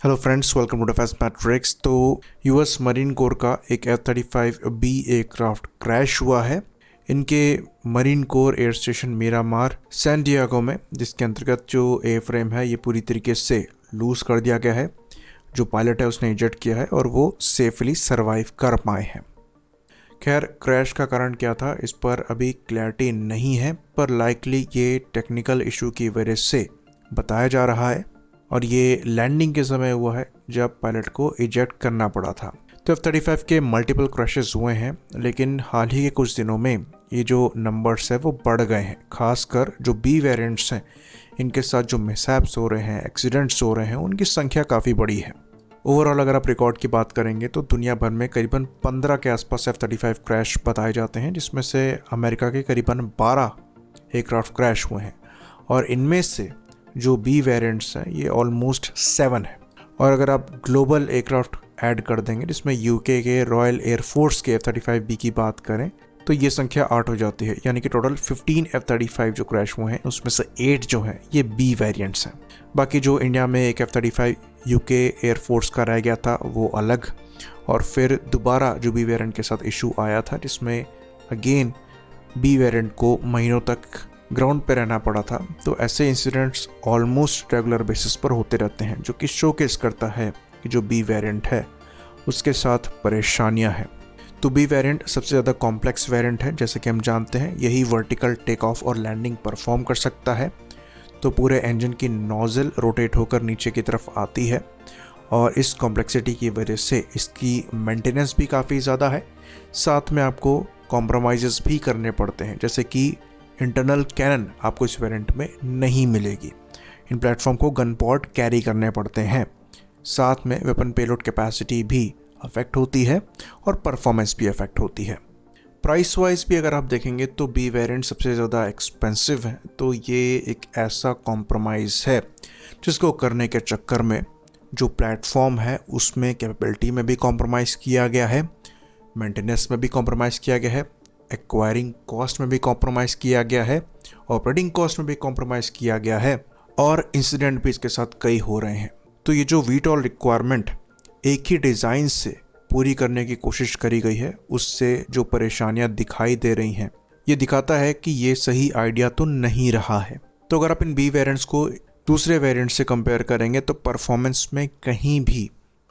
Hello friends, welcome to defence matrix. तो US marine corps का एक F-35B एयरक्राफ्ट क्रैश हुआ है इनके marine corps air station Miramar San Diego में, जिसके अंतर्गत जो एयर फ्रेम है ये पूरी तरीके से लूज कर दिया गया है। जो पायलट है उसने इजेक्ट किया है और वो सेफली सरवाइव कर पाए हैं। खैर, क्रैश का कारण क्या था इस पर अभी क्लैरिटी नहीं है, पर लाइकली ये टेक्निकल इशू की वजह से बताया जा रहा है और ये लैंडिंग के समय हुआ है जब पायलट को इजेक्ट करना पड़ा था। तो F-35 के मल्टीपल क्रैशेस हुए हैं, लेकिन हाल ही के कुछ दिनों में ये जो नंबर्स है वो बढ़ गए हैं। खासकर जो बी वेरिएंट्स हैं इनके साथ जो मिसहैप्स हो रहे हैं, एक्सीडेंट्स हो रहे हैं, उनकी संख्या काफ़ी बड़ी है। ओवरऑल अगर आप रिकॉर्ड की बात करेंगे तो दुनिया भर में करीबन 15 के आसपास F-35 क्रैश बताए जाते हैं, जिसमें से अमेरिका के करीबन 12 एयरक्राफ्ट क्रैश हुए हैं और इनमें से जो बी वेरिएंट्स हैं ये ऑलमोस्ट 7 है। और अगर आप ग्लोबल एयरक्राफ्ट ऐड कर देंगे जिसमें यूके के रॉयल एयरफोर्स के F-35B की बात करें तो ये संख्या 8 हो जाती है, यानी कि टोटल 15 F-35 जो क्रैश हुए हैं उसमें से 8 जो हैं ये बी वेरिएंट्स हैं। बाकी जो इंडिया में एक F-35 यूके एयरफोर्स का रह गया था वो अलग, और फिर दोबारा जो बी वेरिएंट के साथ इशू आया था जिसमें अगेन बी वेरिएंट को महीनों तक ग्राउंड पे रहना पड़ा था। तो ऐसे इंसिडेंट्स ऑलमोस्ट रेगुलर बेसिस पर होते रहते हैं, जो कि शोकेस करता है कि जो बी वेरिएंट है उसके साथ परेशानियां हैं। तो बी वेरिएंट सबसे ज़्यादा कॉम्प्लेक्स वेरिएंट है, जैसे कि हम जानते हैं यही वर्टिकल टेक ऑफ और लैंडिंग परफॉर्म कर सकता है। तो पूरे इंजन की नोजल रोटेट होकर नीचे की तरफ आती है और इस कॉम्प्लेक्सिटी की वजह से इसकी मेंटेनेंस भी काफ़ी ज़्यादा है। साथ में आपको कॉम्प्रोमाइज़ भी करने पड़ते हैं, जैसे कि इंटरनल कैनन आपको इस वेरिएंट में नहीं मिलेगी। इन प्लेटफॉर्म को गन पॉड कैरी करने पड़ते हैं। साथ में वेपन पेलोड कैपेसिटी भी अफेक्ट होती है और परफॉर्मेंस भी अफेक्ट होती है। प्राइस वाइज भी अगर आप देखेंगे तो बी वेरिएंट सबसे ज़्यादा एक्सपेंसिव है। तो ये एक ऐसा कॉम्प्रोमाइज़ है जिसको करने के चक्कर में जो प्लेटफॉर्म है उसमें कैपेबिलिटी में भी कॉम्प्रोमाइज़ किया गया है, मेंटेनेंस में भी कॉम्प्रोमाइज़ किया गया है, एक्वायरिंग कॉस्ट में भी कॉम्प्रोमाइज़ किया गया है, ऑपरेटिंग कॉस्ट में भी कॉम्प्रोमाइज़ किया गया है, और इंसिडेंट भी इसके साथ कई हो रहे हैं। तो ये जो वीटॉल रिक्वायरमेंट एक ही डिज़ाइन से पूरी करने की कोशिश करी गई है, उससे जो परेशानियां दिखाई दे रही हैं ये दिखाता है कि ये सही आइडिया तो नहीं रहा है। तो अगर आप इन बी वेरिएंट्स को दूसरे वेरिएंट से कंपेयर करेंगे तो परफॉर्मेंस में कहीं भी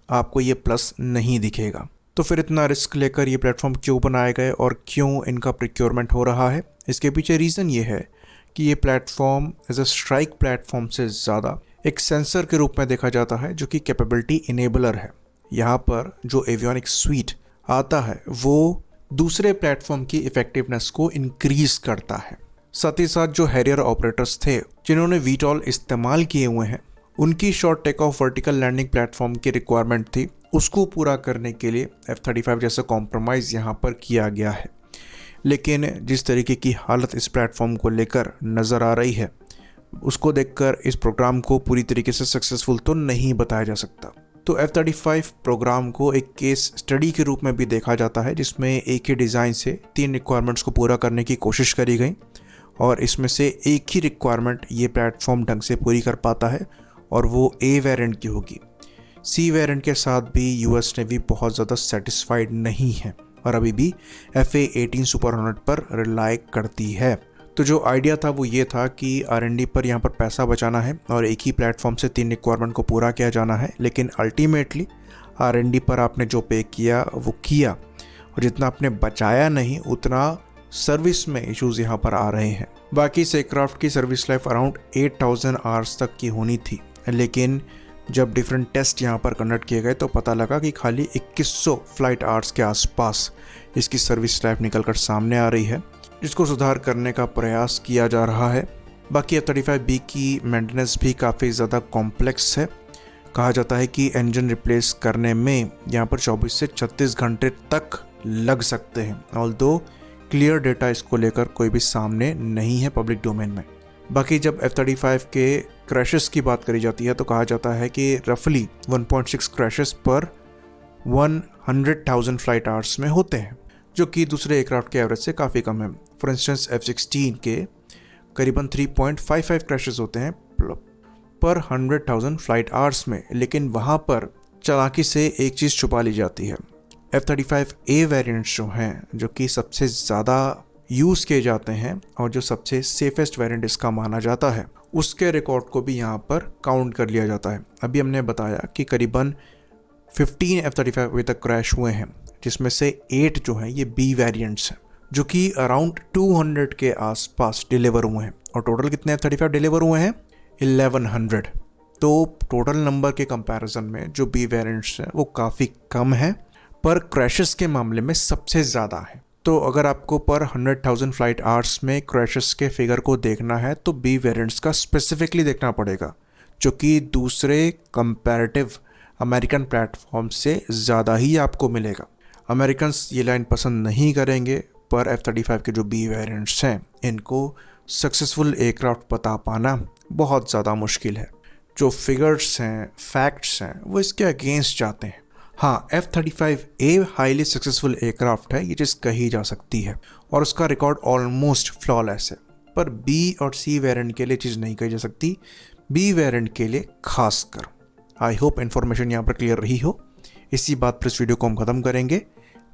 आपको ये प्लस नहीं दिखेगा। तो फिर इतना रिस्क लेकर ये प्लेटफॉर्म क्यों बनाए गए और क्यों इनका प्रोक्योरमेंट हो रहा है? इसके पीछे रीज़न ये है कि ये platform as a strike platform से ज़्यादा एक सेंसर के रूप में देखा जाता है, जो कि कैपेबिलिटी इनेबलर है। यहाँ पर जो एवियोनिक स्वीट आता है वो दूसरे प्लेटफॉर्म की इफेक्टिवनेस को इंक्रीज करता है। साथ ही साथ जो हैरियर ऑपरेटर्स थे जिन्होंने वीटॉल इस्तेमाल किए हुए हैं उनकी short take off vertical landing platform की रिक्वायरमेंट थी, उसको पूरा करने के लिए F-35 जैसा कॉम्प्रोमाइज़ यहाँ पर किया गया है। लेकिन जिस तरीके की हालत इस प्लेटफॉर्म को लेकर नज़र आ रही है उसको देखकर इस प्रोग्राम को पूरी तरीके से सक्सेसफुल तो नहीं बताया जा सकता। तो F-35 प्रोग्राम को एक केस स्टडी के रूप में भी देखा जाता है, जिसमें एक ही डिज़ाइन से 3 रिक्वायरमेंट्स को पूरा करने की कोशिश करी गई और इसमें से एक ही रिक्वायरमेंट ये प्लेटफॉर्म ढंग से पूरी कर पाता है और वो ए वेरिएंट की होगी। सी वेरिएंट के साथ भी यूएस नेवी बहुत ज़्यादा सेटिस्फाइड नहीं है और अभी भी FA-18 सुपर हॉर्नेट पर रिलाई करती है। तो जो आइडिया था वो ये था कि R&D पर यहाँ पर पैसा बचाना है और एक ही प्लेटफॉर्म से 3 रिक्वायरमेंट को पूरा किया जाना है, लेकिन अल्टीमेटली R&D पर आपने जो पे किया वो किया और जितना आपने बचाया नहीं उतना सर्विस में इश्यूज़ यहाँ पर आ रहे हैं। बाकी इस एयरक्राफ्ट की सर्विस लाइफ अराउंड 8000 आवर्स तक की होनी थी, लेकिन जब डिफरेंट टेस्ट यहाँ पर कंडक्ट किए गए तो पता लगा कि खाली 2100 फ्लाइट आवर्स के आसपास इसकी सर्विस लाइफ निकलकर सामने आ रही है, जिसको सुधार करने का प्रयास किया जा रहा है। बाकी F-35B की मेंटेनेंस भी काफ़ी ज़्यादा कॉम्प्लेक्स है। कहा जाता है कि इंजन रिप्लेस करने में यहाँ पर 24 से 36 घंटे तक लग सकते हैं, ऑल्दो क्लियर डेटा इसको लेकर कोई भी सामने नहीं है पब्लिक डोमेन में। बाकी जब F-35 के क्रैशेस की बात करी जाती है तो कहा जाता है कि रफली 1.6 क्रैशेस पर 100,000 फ्लाइट आवर्स में होते हैं, जो कि दूसरे एयरक्राफ्ट के एवरेज से काफ़ी कम है। फॉर इंस्टेंस F-16 के करीबन 3.55 क्रैशेस होते हैं पर 100,000 फ्लाइट आवर्स में, लेकिन वहाँ पर चालाकी से एक चीज़ छुपा ली जाती है। F-35A वेरिएंट्स जो हैं, जो कि सबसे ज़्यादा यूज़ किए जाते हैं और जो सबसे सेफेस्ट वेरिएंट इसका माना जाता है, उसके रिकॉर्ड को भी यहाँ पर काउंट कर लिया जाता है। अभी हमने बताया कि करीबन 15 F-35 अभी तक क्रैश हुए हैं, जिसमें से 8 जो हैं ये B वेरिएंट्स हैं, जो कि अराउंड 200 के आसपास डिलीवर हुए हैं। और टोटल कितने F-35 डिलीवर हुए हैं? 1100। तो टोटल नंबर के कंपैरिजन में जो B वेरिएंट्स हैं वो काफ़ी कम है, पर क्रैशेस के मामले में सबसे ज़्यादा है। तो अगर आपको पर 100,000 फ्लाइट आवर्स में क्रैशेस के फिगर को देखना है तो B वेरिएंट्स का स्पेसिफिकली देखना पड़ेगा, जो कि दूसरे कंपैरेटिव अमेरिकन प्लेटफॉर्म से ज़्यादा ही आपको मिलेगा। अमेरिकन्स ये लाइन पसंद नहीं करेंगे, पर F-35 के जो B वेरिएंट्स हैं इनको सक्सेसफुल एयरक्राफ्ट बता पाना बहुत ज़्यादा मुश्किल है। जो फिगर्स हैं, फैक्ट्स हैं, वो इसके अगेंस्ट जाते हैं। हाँ, F-35A हाईली सक्सेसफुल एयरक्राफ्ट है, ये चीज़ कही जा सकती है, और उसका रिकॉर्ड ऑलमोस्ट फ्लॉलेस है। पर B और C वेरिएंट के लिए चीज़ नहीं कही जा सकती, B वेरिएंट के लिए खास कर। आई होप इन्फॉर्मेशन यहाँ पर क्लियर रही हो। इसी बात पर इस वीडियो को हम ख़त्म करेंगे।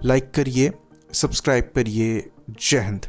लाइक करिए, सब्सक्राइब करिए। जय हिंद।